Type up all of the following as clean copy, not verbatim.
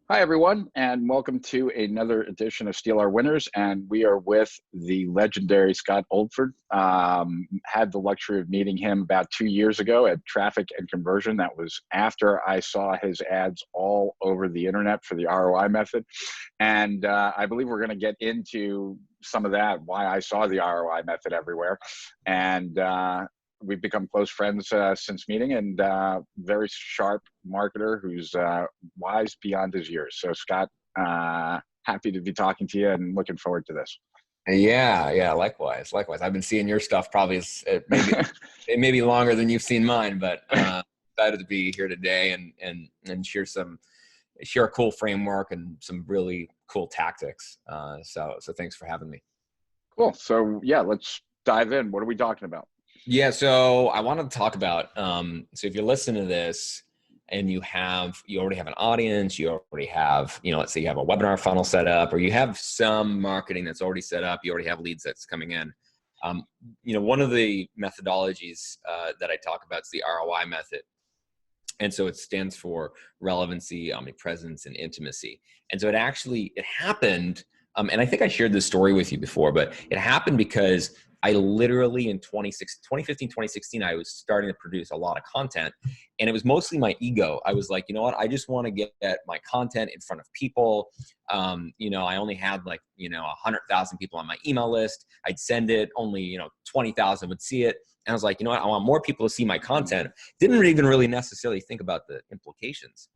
Hi, everyone, and welcome to another edition of Steal Our Winners. And we are with the legendary Scott Oldford. Had the luxury of meeting him about 2 years ago at Traffic and Conversion. That was after I saw his ads all over the internet for the ROI method. And I believe we're going to get into some of that, why I saw the ROI method everywhere. And we've become close friends since meeting, and very sharp marketer who's wise beyond his years. So Scott, happy to be talking to you and looking forward to this. Yeah, likewise. I've been seeing your stuff probably it may be longer than you've seen mine, but excited to be here today and share a cool framework and some really cool tactics. So thanks for having me. Cool. So yeah, let's dive in. What are we talking about? Yeah, so I wanted to talk about, so if you're listening to this and you already have an audience, you already have, let's say you have a webinar funnel set up, or you have some marketing that's already set up, you already have leads that's coming in. One of the methodologies that I talk about is the ROI method. And so it stands for relevancy, omnipresence, and intimacy. And so it happened, and I think I shared this story with you before, but it happened because I literally in 2015, 2016, I was starting to produce a lot of content, and it was mostly my ego. I was like, you know what? I just want to get my content in front of people. I only had 100,000 people on my email list. I'd send it, only, 20,000 would see it. And I was like, you know what? I want more people to see my content. Didn't even really necessarily think about the implications.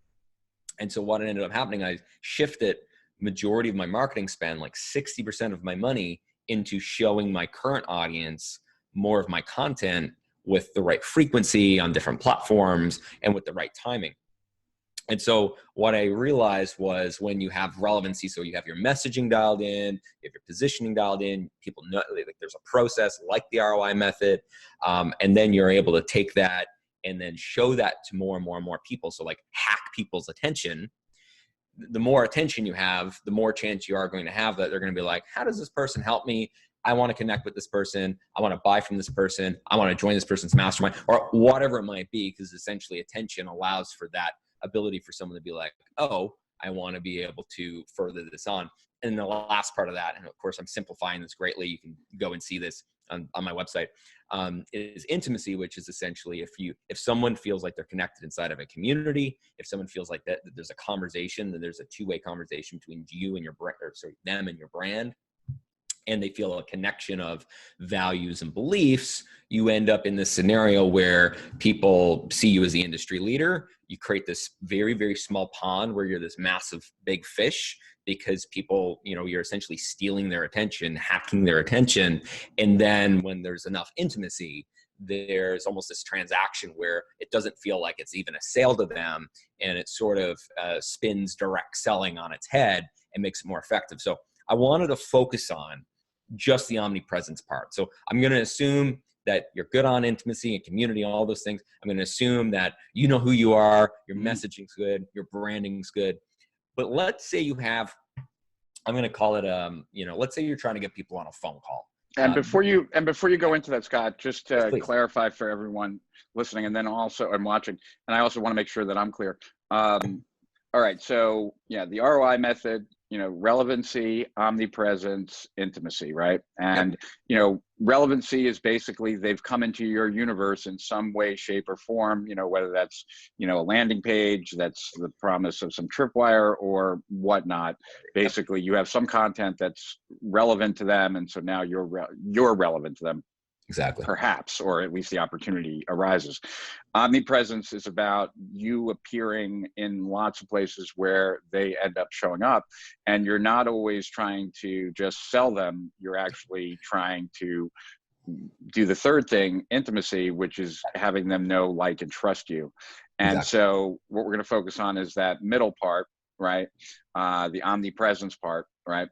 And so what ended up happening, I shifted majority of my marketing spend, like 60% of my money, into showing my current audience more of my content with the right frequency on different platforms and with the right timing. And so what I realized was when you have relevancy, so you have your messaging dialed in, you have your positioning dialed in, people know like there's a process like the ROI method, and then you're able to take that and then show that to more and more and more people. So like hack people's attention. The more attention you have, the more chance you are going to have that they're going to be like, how does this person help me? I want to connect with this person. I want to buy from this person. I want to join this person's mastermind, or whatever it might be, because essentially attention allows for that ability for someone to be like, oh, I want to be able to further this on. And the last part of that, and of course I'm simplifying this greatly, you can go and see this on my website, is intimacy, which is essentially if someone feels like they're connected inside of a community, if someone feels like that there's a conversation, that there's a two-way conversation between you and them and your brand, and they feel a connection of values and beliefs, you end up in this scenario where people see you as the industry leader. You create this very, very small pond where you're this massive big fish, because people, you're essentially stealing their attention, hacking their attention. And then when there's enough intimacy, there's almost this transaction where it doesn't feel like it's even a sale to them, and it sort of spins direct selling on its head and makes it more effective. So I wanted to focus on just the omnipresence part. So I'm going to assume that you're good on intimacy and community and all those things. I'm going to assume that you know who you are, your messaging's good, your branding's good. But let's say you have, I'm going to call it, let's say you're trying to get people on a phone call. And before you go into that, Scott, just to please clarify for everyone listening, and then also I'm watching, and I also want to make sure that I'm clear. All right, so yeah, the ROI method, relevancy, omnipresence, intimacy, right? And, relevancy is basically they've come into your universe in some way, shape, or form, whether that's, a landing page, that's the promise of some tripwire or whatnot. Basically, you have some content that's relevant to them, and so now you're relevant to them. Exactly. Perhaps, or at least the opportunity arises. Omnipresence is about you appearing in lots of places where they end up showing up, and you're not always trying to just sell them. You're actually trying to do the third thing, intimacy, which is having them know, like, and trust you. And exactly. So what we're going to focus on is that middle part, right? The omnipresence part, right?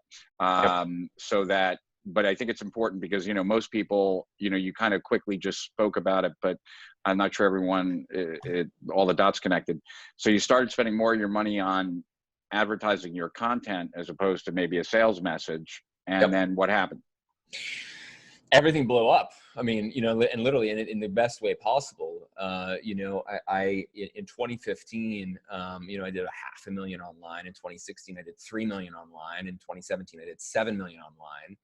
So that, but I think it's important because, most people, you kind of quickly just spoke about it, but I'm not sure everyone, all the dots connected. So you started spending more of your money on advertising your content as opposed to maybe a sales message. And then what happened? everything blew up. I mean, and literally in the best way possible. I in 2015, I did $500,000 online. In 2016, I did 3 million online. In 2017, I did 7 million online.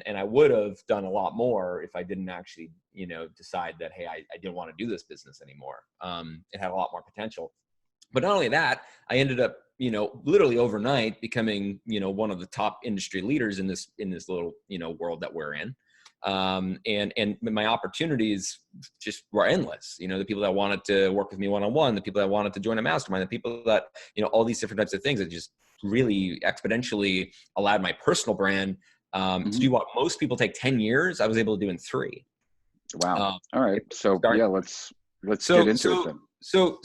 And I would have done a lot more if I didn't actually, decide that, hey, I didn't want to do this business anymore. It had a lot more potential. But not only that, I ended up, literally overnight becoming, one of the top industry leaders in this little, world that we're in. And my opportunities just were endless. The people that wanted to work with me one-on-one, the people that wanted to join a mastermind, the people that, all these different types of things that just really exponentially allowed my personal brand to do what most people take 10 years, I was able to do in 3. Wow. All right. So let's get into it then. So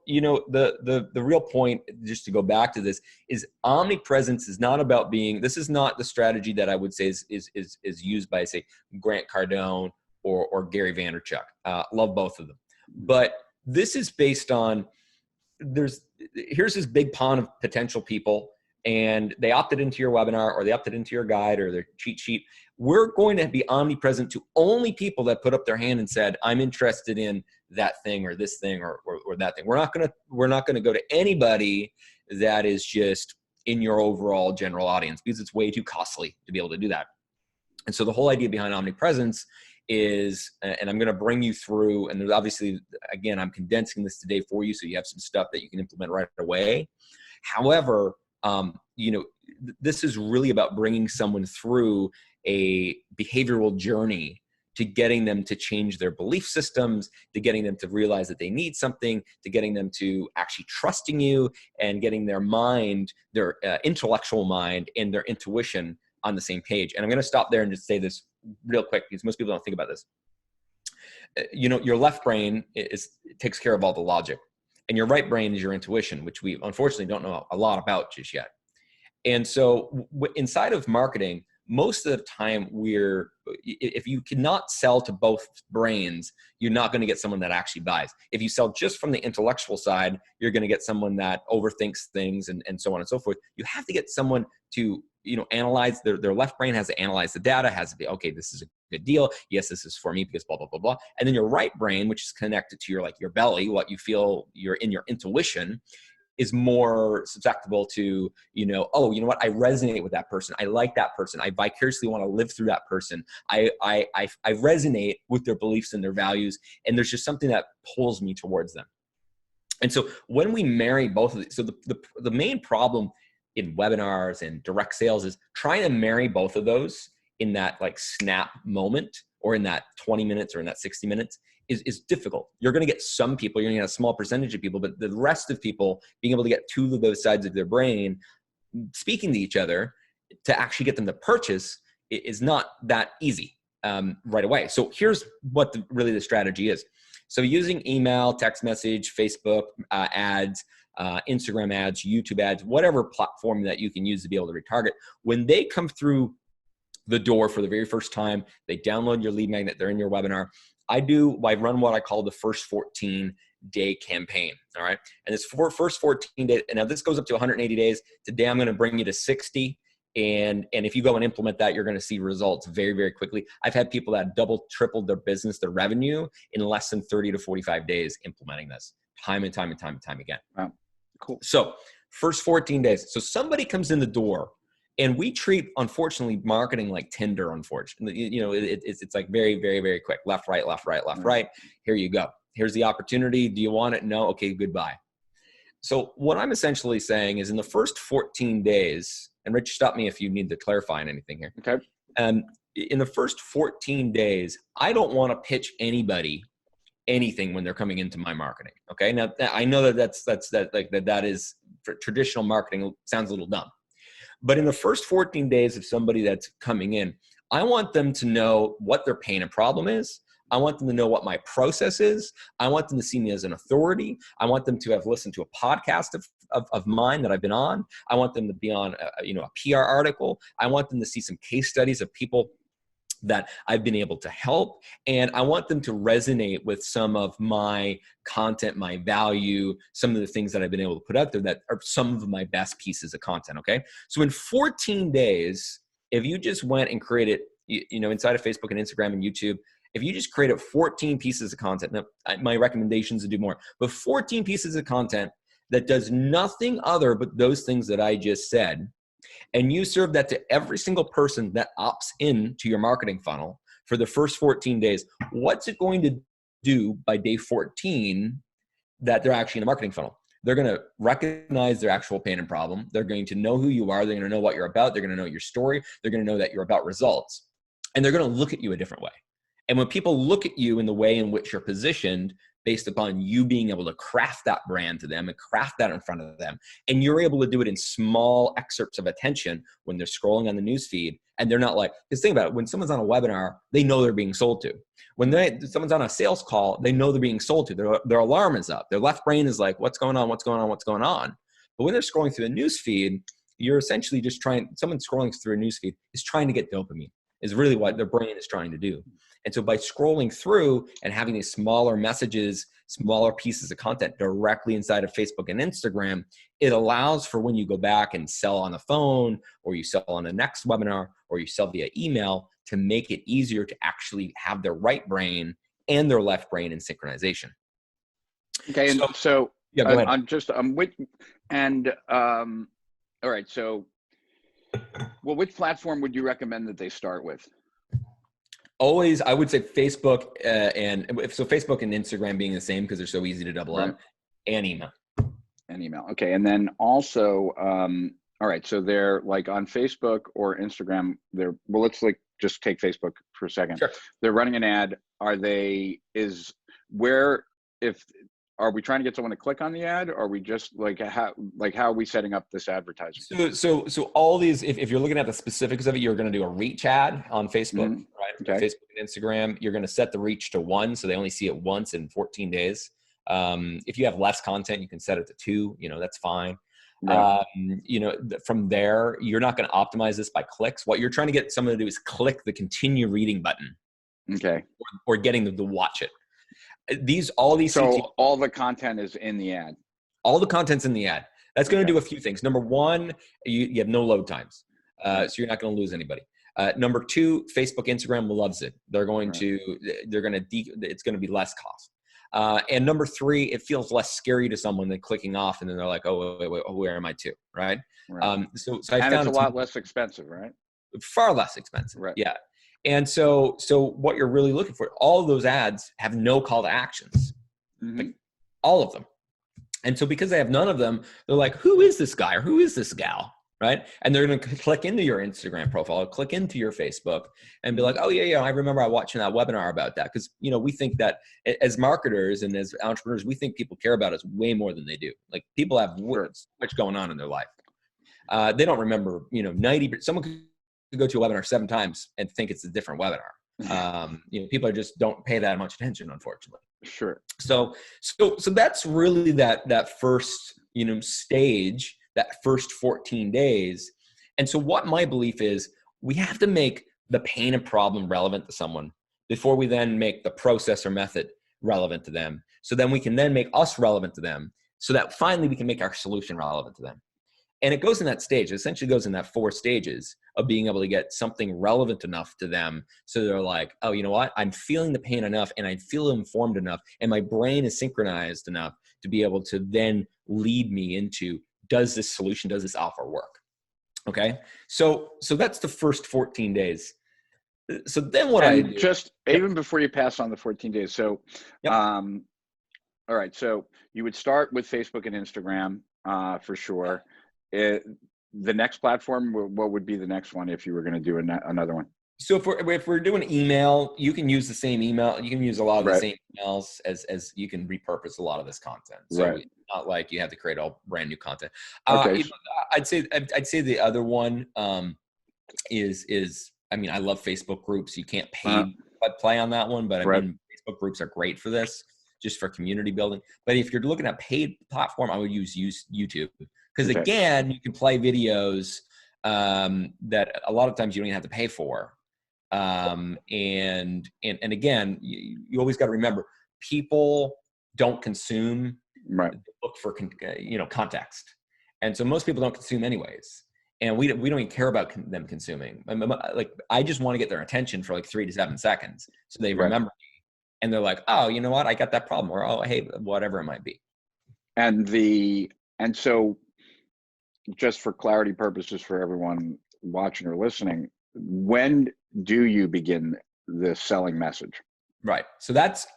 the real point, just to go back to this, is omnipresence is not about being. This is not the strategy that I would say is used by, say, Grant Cardone or Gary Vaynerchuk. Love both of them, but this is based on here's this big pond of potential people, and they opted into your webinar or they opted into your guide or their cheat sheet. We're going to be omnipresent to only people that put up their hand and said, I'm interested in that thing or this thing or that thing. We're not going to go to anybody that is just in your overall general audience, because it's way too costly to be able to do that. And so the whole idea behind omnipresence is, and I'm going to bring you through, and there's obviously, again, I'm condensing this today for you so you have some stuff that you can implement right away. However, this is really about bringing someone through a behavioral journey to getting them to change their belief systems, to getting them to realize that they need something, to getting them to actually trusting you, and getting their mind, their intellectual mind and their intuition on the same page. And I'm going to stop there and just say this real quick, because most people don't think about this. Your left brain takes care of all the logic, and your right brain is your intuition, which we unfortunately don't know a lot about just yet. And so inside of marketing, most of the time if you cannot sell to both brains, you're not going to get someone that actually buys. If you sell just from the intellectual side, you're going to get someone that overthinks things and so on and so forth. You have to get someone to, analyze their left brain has to analyze the data, has to be, okay, this is a good deal. Yes, this is for me because blah, blah, blah, blah. And then your right brain, which is connected to your belly, what you feel you're in your intuition, is more susceptible to, oh, you know what? I resonate with that person. I like that person. I vicariously want to live through that person. I resonate with their beliefs and their values. And there's just something that pulls me towards them. And so when we marry both of these, so the main problem in webinars and direct sales is trying to marry both of those in that snap moment, or in that 20 minutes or in that 60 minutes is difficult. You're going to get some people, you're going to get a small percentage of people, but the rest of people being able to get two of those sides of their brain speaking to each other to actually get them to purchase is not that easy right away. So here's what really the strategy is. So using email, text message, Facebook ads, Instagram ads, YouTube ads, whatever platform that you can use to be able to retarget, when they come through the door for the very first time, they download your lead magnet, they're in your webinar. I run what I call the first 14-day campaign. All right. And this first 14 days, and now this goes up to 180 days. Today, I'm going to bring you to 60. And if you go and implement that, you're going to see results very, very quickly. I've had people that double, tripled their business, their revenue in less than 30 to 45 days implementing this time and time again. Wow. Cool. So first 14 days. So somebody comes in the door. And we treat, unfortunately, marketing like Tinder, unfortunately. It's like very, very, very quick. Left, right, left, right, left, right. Here you go. Here's the opportunity. Do you want it? No. Okay, goodbye. So what I'm essentially saying is in the first 14 days, and Rich, stop me if you need to clarify on anything here. Okay. In the first 14 days, I don't want to pitch anybody anything when they're coming into my marketing. Okay. Now, I know that is for traditional marketing, sounds a little dumb. But in the first 14 days of somebody that's coming in, I want them to know what their pain and problem is. I want them to know what my process is. I want them to see me as an authority. I want them to have listened to a podcast of mine that I've been on. I want them to be on a PR article. I want them to see some case studies of people that I've been able to help. And I want them to resonate with some of my content, my value, some of the things that I've been able to put out there that are some of my best pieces of content, okay? So in 14 days, if you just went and created, inside of Facebook and Instagram and YouTube, if you just create 14 pieces of content, now, my recommendation is to do more, but 14 pieces of content that does nothing other but those things that I just said, and you serve that to every single person that opts in to your marketing funnel for the first 14 days, what's it going to do by day 14 that they're actually in the marketing funnel? They're going to recognize their actual pain and problem. They're going to know who you are. They're going to know what you're about. They're going to know your story. They're going to know that you're about results. And they're going to look at you a different way. And when people look at you in the way in which you're positioned, based upon you being able to craft that brand to them and craft that in front of them, and you're able to do it in small excerpts of attention when they're scrolling on the news feed, and they're not like, because think about it, when someone's on a webinar, they know they're being sold to. When someone's on a sales call, they know they're being sold to. Their alarm is up. Their left brain is like, what's going on, what's going on, what's going on? But when they're scrolling through the news feed, you're essentially just someone scrolling through a news feed is trying to get dopamine, is really what their brain is trying to do. And so by scrolling through and having these smaller messages, smaller pieces of content directly inside of Facebook and Instagram, it allows for when you go back and sell on the phone, or you sell on the next webinar, or you sell via email, to make it easier to actually have their right brain and their left brain in synchronization. Okay, and so yeah, go ahead. I'm with, and all right, so well, which platform would you recommend that they start with? Always, I would say Facebook Facebook and Instagram being the same because they're so easy to double up, and email. And email. Okay. And then also, all right, so they're like on Facebook or Instagram, well, let's just take Facebook for a second. Sure. They're running an ad. Are we trying to get someone to click on the ad? Or are we just how are we setting up this advertising? So all these, if you're looking at the specifics of it, you're going to do a reach ad on Facebook, right? Okay. Facebook and Instagram, you're going to set the reach to 1, so they only see it once in 14 days. If you have less content, you can set it to 2, that's fine. Yeah. From there, you're not going to optimize this by clicks. What you're trying to get someone to do is click the continue reading button. Okay. Or getting them to watch it. So all the content is in the ad. All the content's in the ad. That's going to do a few things. Number one, you have no load times, so you're not going to lose anybody. Number 2, Facebook, Instagram loves it. They're going to, it's going to be less cost. And number 3, it feels less scary to someone than clicking off, and then they're like, oh, wait, where am I to? Right. So I found it's a lot less expensive, right? Far less expensive. Right. Yeah. And so what you're really looking for, all of those ads have no call to actions, like all of them. And so because they have none of them, they're like, who is this guy or who is this gal? Right. And they're going to click into your Instagram profile, click into your Facebook and be like, oh yeah, I remember I watching that webinar about that. Cause we think that as marketers and as entrepreneurs, we think people care about us way more than they do. Like people have so much going on in their life. They don't remember, 90%, someone could go to a webinar 7 times and think it's a different webinar. People just don't pay that much attention, unfortunately. Sure. So that's really that first, stage, that first 14 days. And so what my belief is, we have to make the pain and problem relevant to someone before we then make the process or method relevant to them. So then we can then make us relevant to them, so that finally we can make our solution relevant to them. And it goes in that stage. It essentially goes in that 4 stages of being able to get something relevant enough to them. So they're like, oh, you know what? I'm feeling the pain enough and I feel informed enough and my brain is synchronized enough to be able to then lead me into, does this solution, does this offer work? Okay. So that's the first 14 days. So then what I do, just even before you pass on the 14 days. So, all right. So you would start with Facebook and Instagram for sure. The next platform, what would be the next one if you were going to do another one? So if we're doing email, you can use the same email. You can use a lot of the same emails as you can repurpose a lot of this content. So it's not like you have to create all brand new content. Okay. I'd say the other one is I mean, I love Facebook groups. You can't play on that one, but I mean, Facebook groups are great for this, just for community building. But if you're looking at paid platform, I would use YouTube. Because again, you can play videos that a lot of times you don't even have to pay for. And again, you always got to remember, people don't consume, they look for context. And so most people don't consume anyways. and we don't even care about them consuming. Like, I just want to get their attention for like 3 to 7 seconds, so they remember me, and they're like, oh, you know what, I got that problem, or oh, hey, whatever it might be. And so, just for clarity purposes for everyone watching or listening, when do you begin the selling message? Right. So that's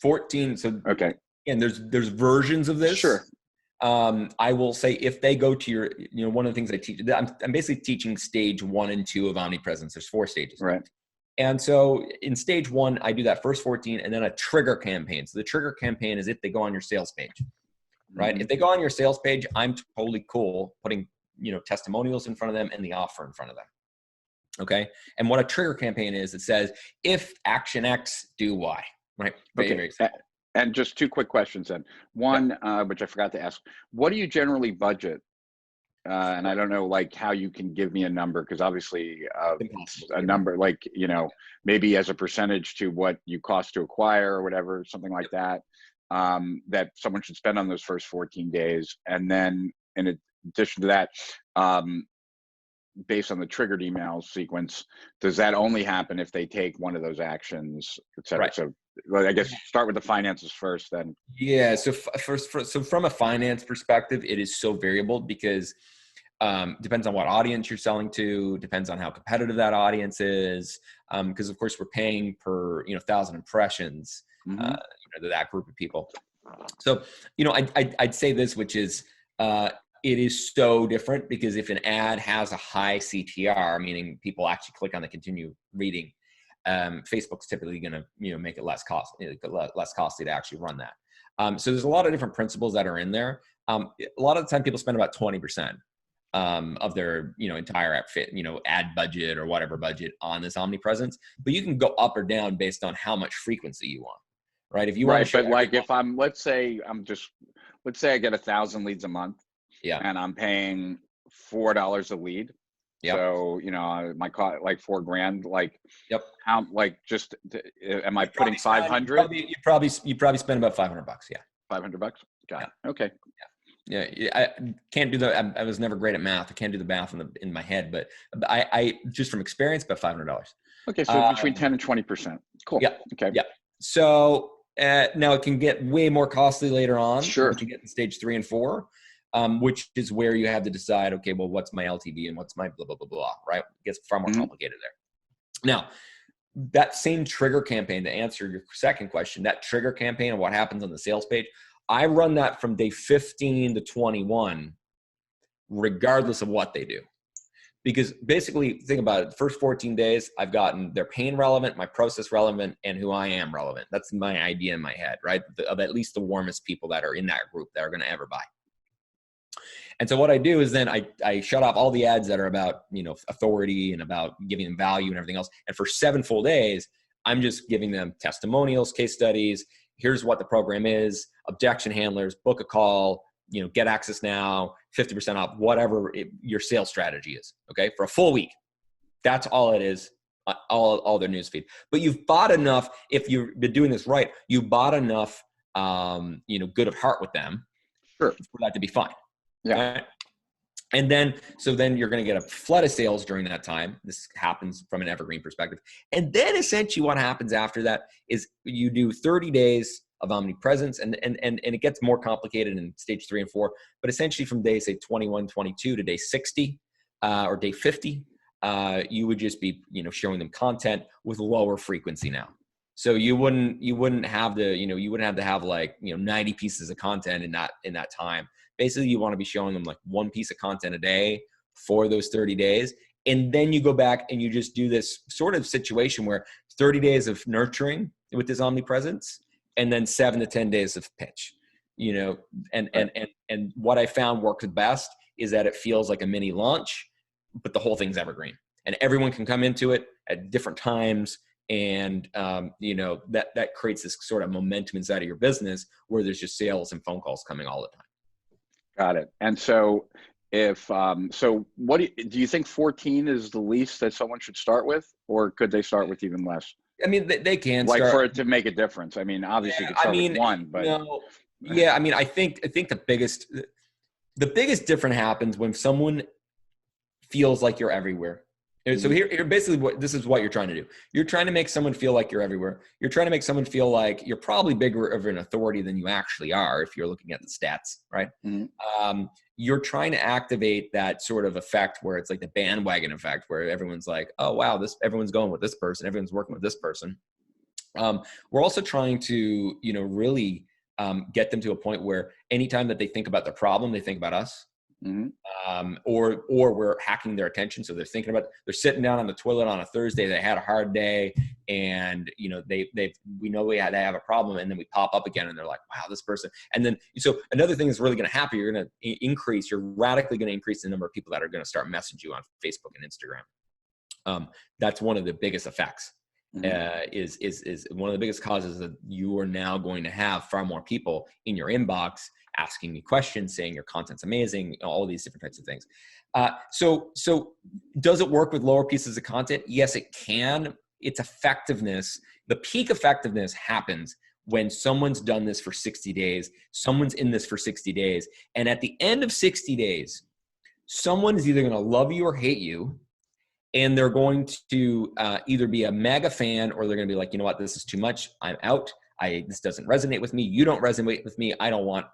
14. So okay. And there's versions of this. Sure. I will say, if they go to your, one of the things I teach, I'm basically teaching stage 1 and 2 of omnipresence. There's 4 stages. Right. And so in stage 1, I do that first 14 and then a trigger campaign. So the trigger campaign is if they go on your sales page, right? Mm-hmm. If they go on your sales page, I'm totally cool putting, testimonials in front of them and the offer in front of them. Okay. And what a trigger campaign is, it says, if action X, do Y, right? Very simple. And just 2 quick questions then. One, which I forgot to ask, what do you generally budget? And I don't know, like, how you can give me a number, because obviously a number, like, maybe as a percentage to what you cost to acquire or whatever, something like that, that someone should spend on those first 14 days. And then in addition to that, based on the triggered email sequence, does that only happen if they take one of those actions, et cetera? Right. So I guess start with the finances first, then. Yeah. So so from a finance perspective, it is so variable, because depends on what audience you're selling to, depends on how competitive that audience is. Because of course we're paying per, 1,000 impressions, to that group of people. So, I'd say this, which is, it is so different, because if an ad has a high CTR, meaning people actually click on the continue reading, Facebook's typically going to, make it less costly to actually run that. So there's a lot of different principles that are in there. A lot of the time people spend about 20% of their, entire ad budget or whatever budget on this omnipresence, but you can go up or down based on how much frequency you want, right? If you want to show, but like, if let's say I get 1,000 leads a month. Yeah. And I'm paying $4 a lead. Yep. So, my cost, like $4,000, like, yep. How, like, just, am I putting 500? You probably spend about $500. Yeah. $500. Got it. Okay. Yeah. I can't do I was never great at math. I can't do the math in my head, but I just from experience, about $500. Okay. So between 10 and 20%. Cool. Yeah. Okay. Yeah. So now it can get way more costly later on. Sure. Once you get in stage 3 and 4. Which is where you have to decide, okay, well, what's my LTV and what's my blah, blah, blah, blah, right? It gets far more complicated there. Now, that same trigger campaign, to answer your second question, that trigger campaign and what happens on the sales page, I run that from day 15 to 21, regardless of what they do. Because basically, think about it, the first 14 days, I've gotten their pain relevant, my process relevant, and who I am relevant. That's my idea in my head, right? Of at least the warmest people that are in that group that are going to ever buy. And so what I do is then I shut off all the ads that are about, authority and about giving them value and everything else. And for 7 full days, I'm just giving them testimonials, case studies. Here's what the program is, objection handlers, book a call, get access now, 50% off, whatever your sales strategy is. Okay. For a full week. That's all it is. All their newsfeed. But you've bought enough. If you've been doing this right, you bought enough, good of heart with them. Sure. For that to be fine. Yeah. Right? And then you're going to get a flood of sales during that time. This happens from an evergreen perspective. And then essentially what happens after that is you do 30 days of omnipresence, and it gets more complicated in stage 3 and 4. But essentially from day, say 21, 22 to day 60 or day 50, you would just be, showing them content with lower frequency now. So you wouldn't have to have like, 90 pieces of content in that time. Basically, you want to be showing them like 1 piece of content a day for those 30 days. And then you go back and you just do this sort of situation where 30 days of nurturing with this omnipresence, and then 7 to 10 days of pitch, and what I found works best is that it feels like a mini launch, but the whole thing's evergreen and everyone can come into it at different times. And, that creates this sort of momentum inside of your business where there's just sales and phone calls coming all the time. Got it. And so if, what do you think 14 is the least that someone should start with, or could they start with even less? I mean, they can like start, for it to make a difference. I mean, obviously you could start with 1, but I think the biggest difference happens when someone feels like you're everywhere. And so here basically this is what you're trying to do. You're trying to make someone feel like you're everywhere. You're trying to make someone feel like you're probably bigger of an authority than you actually are if you're looking at the stats, right? You're trying to activate that sort of effect where it's like the bandwagon effect, where everyone's like, oh, wow, everyone's going with this person. Everyone's working with this person. We're also trying to, really get them to a point where anytime that they think about the problem, they think about us. Or we're hacking their attention. So they're they're sitting down on the toilet on a Thursday. They had a hard day, and we know they have a problem, and then we pop up again, and they're like, wow, this person. And then, so another thing that's really going to happen, you're radically going to increase the number of people that are going to start messaging you on Facebook and Instagram. That's one of the biggest effects. Is one of the biggest causes that you are now going to have far more people in your inbox asking me questions, saying your content's amazing, all these different types of things. So does it work with lower pieces of content? Yes, it can. Its effectiveness, the peak effectiveness happens when someone's done this for 60 days, someone's in this for 60 days. And at the end of 60 days, someone is either going to love you or hate you. And they're going to either be a mega fan, or they're going to be like, you know what, this is too much. I'm out. This doesn't resonate with me. You don't resonate with me. I don't want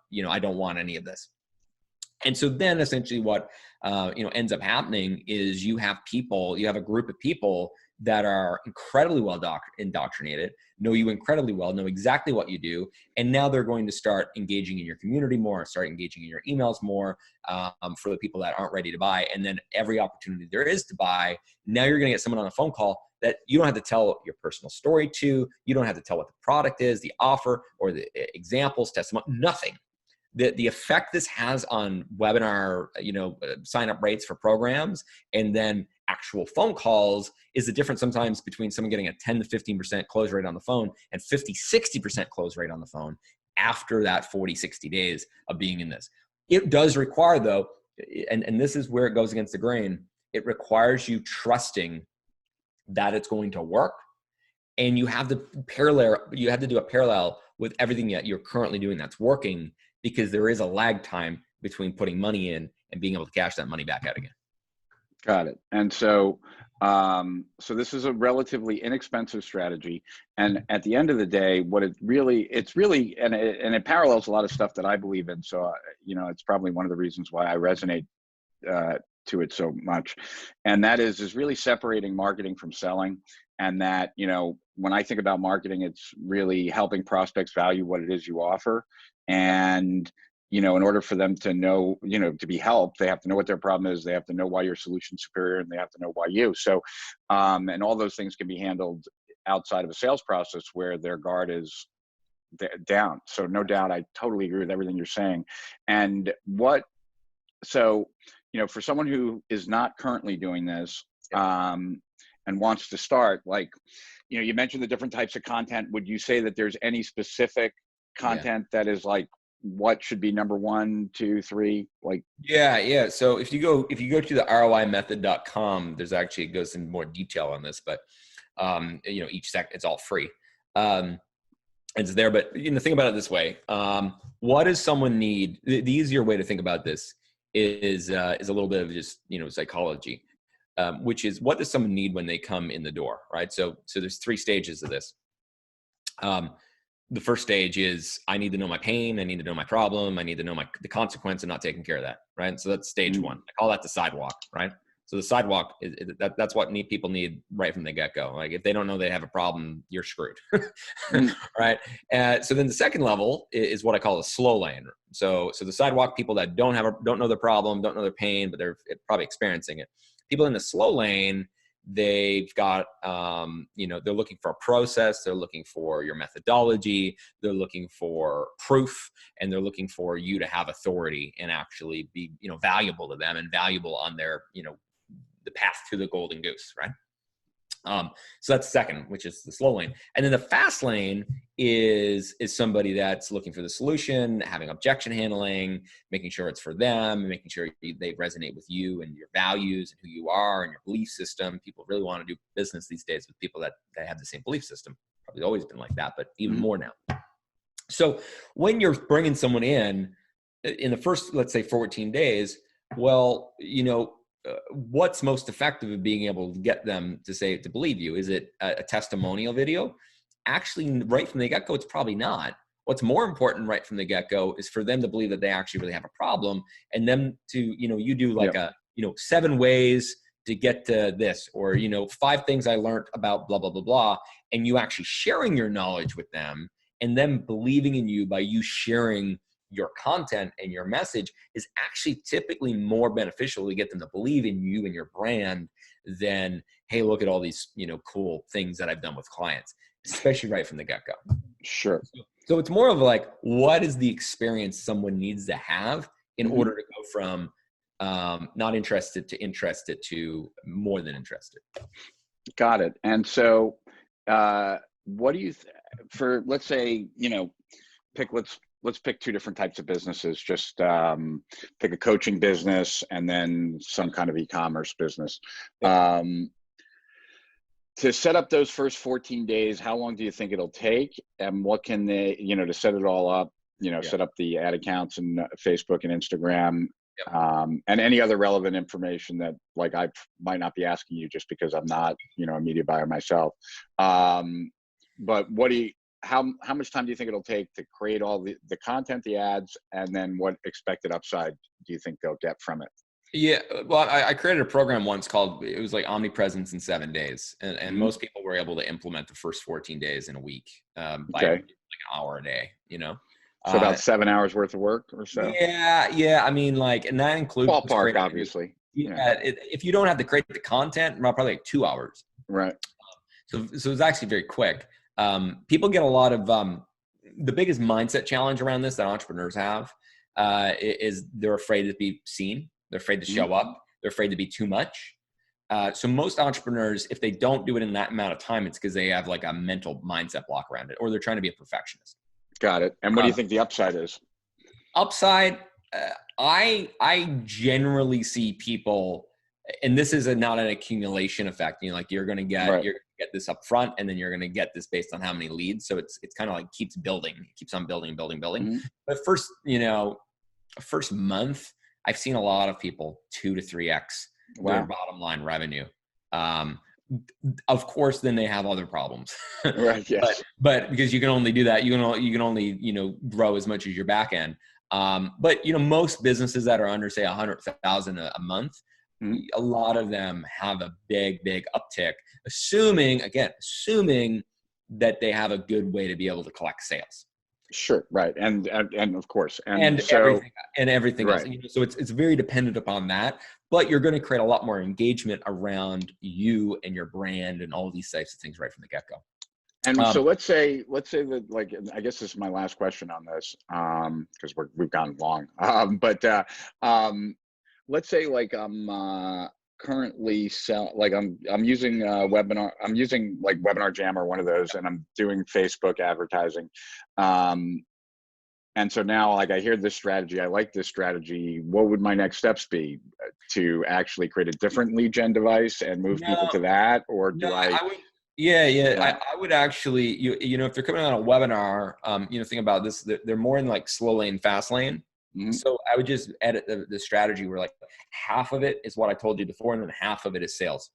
any of this. And so then essentially what, ends up happening is you have a group of people that are incredibly well indoctrinated, know you incredibly well, know exactly what you do. And now they're going to start engaging in your community more, start engaging in your emails more, for the people that aren't ready to buy. And then every opportunity there is to buy, now you're going to get someone on a phone call that you don't have to tell your personal story to, you don't have to tell what the product is, the offer, or the examples, testimony, nothing. The effect this has on webinar, sign up rates for programs, and then actual phone calls is the difference sometimes between someone getting a 10 to 15% close rate on the phone and 50-60% close rate on the phone after that 40-60 days of being in this. It does require, though, and this is where it goes against the grain, it requires you trusting that it's going to work. And you have to do a parallel with everything that you're currently doing that's working, because there is a lag time between putting money in and being able to cash that money back out again. Got it. And so, so this is a relatively inexpensive strategy. And at the end of the day, and it parallels a lot of stuff that I believe in. So, it's probably one of the reasons why I resonate to it so much. And that is really separating marketing from selling. And that, when I think about marketing, it's really helping prospects value what it is you offer. And, in order for them to know, to be helped, they have to know what their problem is. They have to know why your solution's superior, and they have to know why you. So, and all those things can be handled outside of a sales process where their guard is down. So no doubt, I totally agree with everything you're saying. And for someone who is not currently doing this, and wants to start, you mentioned the different types of content. Would you say that there's any specific content that is like, what should be number 1, 2, 3? Yeah. So if you go to the ROImethod.com, there's actually, it goes into more detail on this, but each it's all free. It's there, but think about it this way. What does someone need? The easier way to think about this is a little bit of just, psychology, which is, what does someone need when they come in the door, right? So there's 3 stages of this. The first stage is, I need to know my pain. I need to know my problem. I need to know the consequence of not taking care of that, right? So that's stage 1. I call that the sidewalk, right? So the sidewalk, that's what people need right from the get-go. Like, if they don't know they have a problem, you're screwed, right? So then the second level is what I call a slow lane. So the sidewalk, people that don't know their problem, don't know their pain, but they're probably experiencing it. People in the slow lane, they've got, they're looking for a process. They're looking for your methodology. They're looking for proof, and they're looking for you to have authority and actually be, valuable to them and valuable on their, the path to the golden goose, right? So that's second, which is the slow lane. And then the fast lane is somebody that's looking for the solution, having objection handling, making sure it's for them, making sure they resonate with you and your values and who you are and your belief system. People really want to do business these days with people that have the same belief system. Probably always been like that, but even more now. So when you're bringing someone in the first, let's say 14 days, well, what's most effective in being able to get them to believe you? Is it a testimonial video? Actually, right from the get-go, it's probably not. What's more important right from the get-go is for them to believe that they actually really have a problem, and them to, you do like 7 ways to get to this, or, 5 things I learned about blah, blah, blah, blah. And you actually sharing your knowledge with them, and them believing in you by you sharing your content and your message is actually typically more beneficial to get them to believe in you and your brand than, hey, look at all these, cool things that I've done with clients, especially right from the get-go. Sure. So it's more of like, what is the experience someone needs to have in order to go from not interested to more than interested? Got it. And so what do you, let's say, let's pick 2 different types of businesses. Just pick a coaching business and then some kind of e-commerce business. To set up those first 14 days, how long do you think it'll take? And what can they, to set it all up, set up the ad accounts and Facebook and Instagram, and any other relevant information that like I might not be asking you just because I'm not, a media buyer myself. But how much time do you think it'll take to create all the content, the ads, and then what expected upside do you think they'll get from it? Yeah, well, I created a program once it was like Omnipresence in 7 days. And most people were able to implement the first 14 days in a week by like an hour a day, So about 7 hours worth of work or so? Yeah. I mean, like, and that includes ballpark, obviously. Yeah. If you don't have to create the content, probably like 2 hours. Right. So it's actually very quick. People get a lot of, the biggest mindset challenge around this that entrepreneurs have is they're afraid to be seen. They're afraid to show up. They're afraid to be too much. So most entrepreneurs, if they don't do it in that amount of time, it's because they have like a mental mindset block around it, or they're trying to be a perfectionist. Got it. And what do you think the upside is? Upside, I generally see people, and this is not an accumulation effect. Like you're going to get this up front, and then you're going to get this based on how many leads. So it's kind of like keeps building. It keeps on building. But first month, I've seen a lot of people 2 to 3x their bottom line revenue. Of course, then they have other problems. Right. Yes. But because you can only do that, you can only grow as much as your back end. But most businesses that are under, say, 100,000 a month, a lot of them have a big uptick, assuming that they have a good way to be able to collect sales. Sure. Right. And of course. And everything else. So it's very dependent upon that, but you're going to create a lot more engagement around you and your brand and all these types of things right from the get-go. And so let's say that, like, I guess this is my last question on this, because we've gone long. Let's say like I'm currently I'm using webinar. I'm using like Webinar Jam or one of those, and I'm doing Facebook advertising. And so now, like, I hear this strategy. I like this strategy. What would my next steps be to actually create a different lead gen device and move people to that, or do I? I would actually, if they're coming on a webinar, think about this, they're more in like slow lane, fast lane. So I would just edit the strategy where like half of it is what I told you before, and then half of it is sales.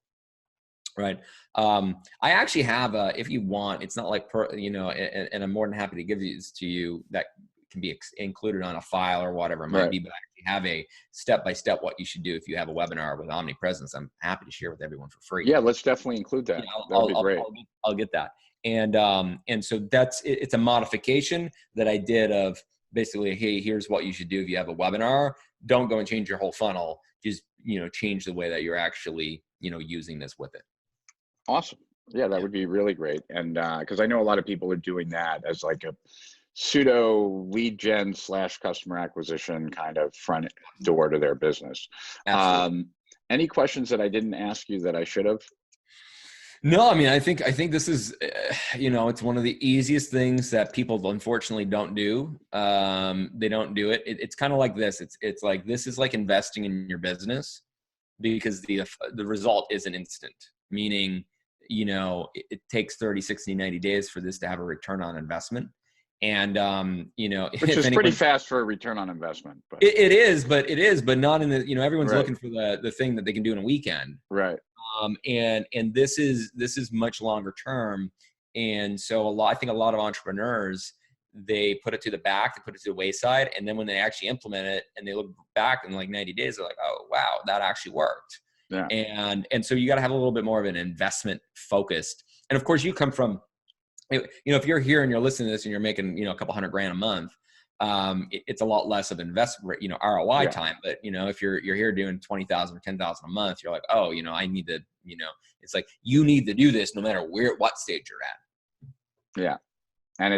Right. I actually have if you want, it's not like, and I'm more than happy to give these to you that can be included on a file or whatever it might be, but I actually have a step-by-step what you should do if you have a webinar with Omnipresence. I'm happy to share with everyone for free. Yeah, let's definitely include that. That'd be great. I'll get that. And so it's a modification that I did of basically, hey, here's what you should do if you have a webinar. Don't go and change your whole funnel. Just, change the way that you're actually, using this with it. Awesome. Yeah, that would be really great. And because I know a lot of people are doing that as like a pseudo lead gen / customer acquisition kind of front door to their business. Any questions that I didn't ask you that I should have? No, I mean, I think this is, it's one of the easiest things that people unfortunately don't do. They don't do it. It's kind of like this. It's like, this is like investing in your business, because the result isn't instant, meaning, it takes 30, 60, 90 days for this to have a return on investment. And, which if is anyone, pretty fast for a return on investment. But it is, but not in the, everyone's right. looking for the thing that they can do in a weekend. Right. And this is much longer term. And so I think a lot of entrepreneurs, they put it to the back, they put it to the wayside. And then when they actually implement it and they look back in like 90 days, they're like, oh, wow, that actually worked. Yeah. And so you got to have a little bit more of an investment focused. And of course you come from, if you're here and you're listening to this and you're making, a couple $100,000 a month, it's a lot less of investment, ROI time. But, if you're here doing 20,000 or 10,000 a month, you're like, oh, I need to, it's like, you need to do this no matter what stage you're at. Yeah. And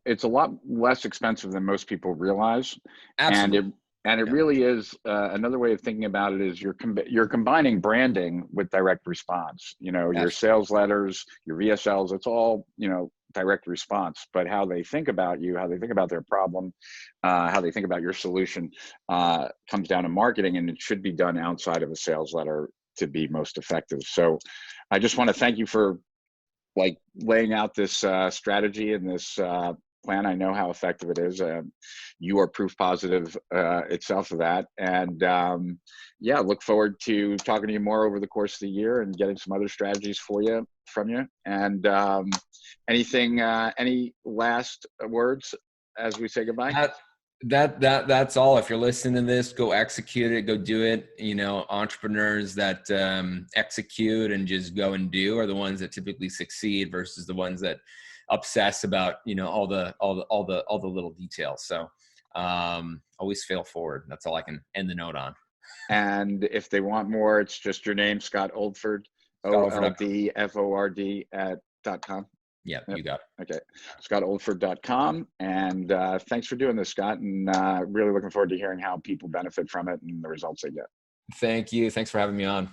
it's a lot less expensive than most people realize. Absolutely. And it really is, another way of thinking about it is you're combining branding with direct response. Your sales letters, your VSLs, it's all, direct response. But how they think about you, how they think about their problem, how they think about your solution, comes down to marketing, and it should be done outside of a sales letter to be most effective. So I just want to thank you for laying out this strategy and this plan. I know how effective it is. You are proof positive itself of that. And look forward to talking to you more over the course of the year and getting some other strategies from you. And any last words as we say goodbye? That's all. If you're listening to this, go execute it, go do it. Entrepreneurs that execute and just go and do are the ones that typically succeed versus the ones that obsess about, all the little details. So always fail forward. That's all I can end the note on. And if they want more, it's just your name, Scott Oldford, OLDFORD @.com. Yeah, you got it. Okay. ScottOldford.com. And thanks for doing this, Scott. And really looking forward to hearing how people benefit from it and the results they get. Thank you. Thanks for having me on.